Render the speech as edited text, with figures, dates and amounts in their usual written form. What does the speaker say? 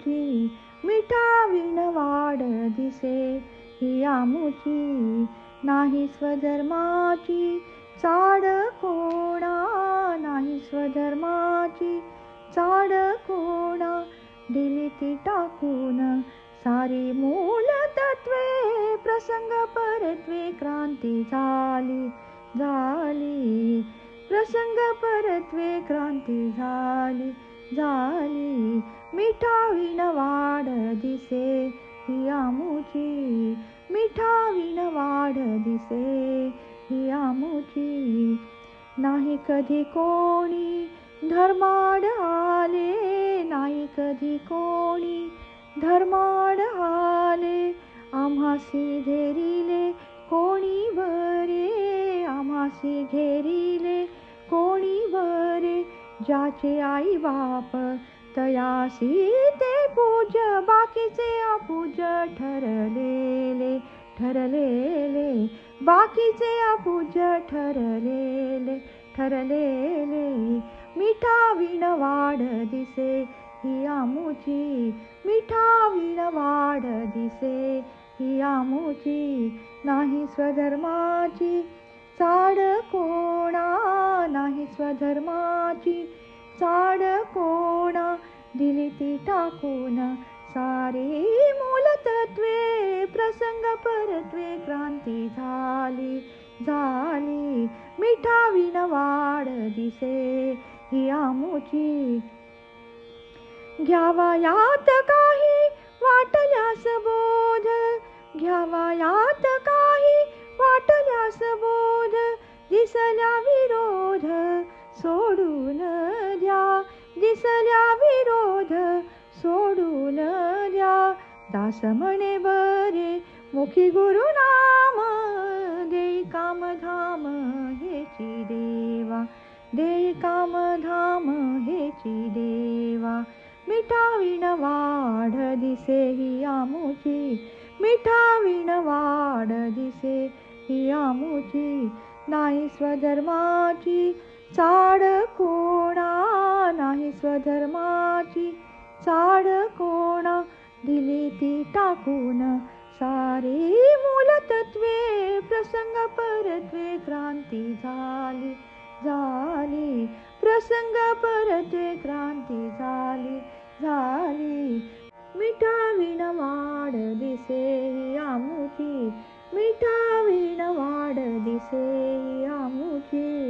आमुची मिठाविण वाढ दिसे ही आमुची. नाही स्वधर्माची चाड कोणा, नाही स्वधर्माची चाड कोणा. दिली ती टाकून सारी मूल तत्वे, प्रसंग परत्वे क्रांती झाली झाली. प्रसंग परत्वे क्रांती झाली झाली. मिठाविण वाढ दिसे ही आमुची, मिठाविण वाढ दिसे ही आमुची. नाही कधी कोणी धर्माड आले, नाही कधी कोणी धर्माड आले. आम्हासी घेरिले कोणी बरे, आम्हासी घेरिले कोणी बरे. ज्याचे आई बाप तयासी ते पूज्य, बाकीचे अपूज्य ठरलेले ठरलेले. बाकीचे अपूज्य ठरलेले ठरलेले. मिठाविण वाढ दिसे ही आमुची, मिठाविण वाढ दिसे ही आमुची. नाही स्वधर्माची चाड कोणा, नाही स्वधर्माची चाड कोणा. दिली ती टाकून सारी मूलतत्वे, प्रसंग परत्वे क्रांती झाली झाली. मिठाविण वाढ दिसे ही आमुची. घ्यावा यात काही वाटल्यास बोध, घ्यावा यात काही वाटल्यास बोध. दिसल्या विरोध सोडून द्या, दिसल्या विरोध सोडून द्या. दास म्हणे बरे मुखी गुरुनाम, देई कामधाम हेची देवा, देई कामधाम हेची देवा. मिठाविण वाढ दिसे ही आमुची, मिठाविण वाढ दिसे ही आमुची. नाही स्वधर्माची चाड कोणा, नाही स्वधर्माची चाड कोणा. दिली ती टाकून सारी मूलतत्वे, प्रसंग परत्वे क्रांती झाली झाली. प्रसंग परत्वे क्रांती झाली झाली. मिठाविण वाढ दिसे ही आमुची, मिठाविण वाढ दिसे ही आमुची.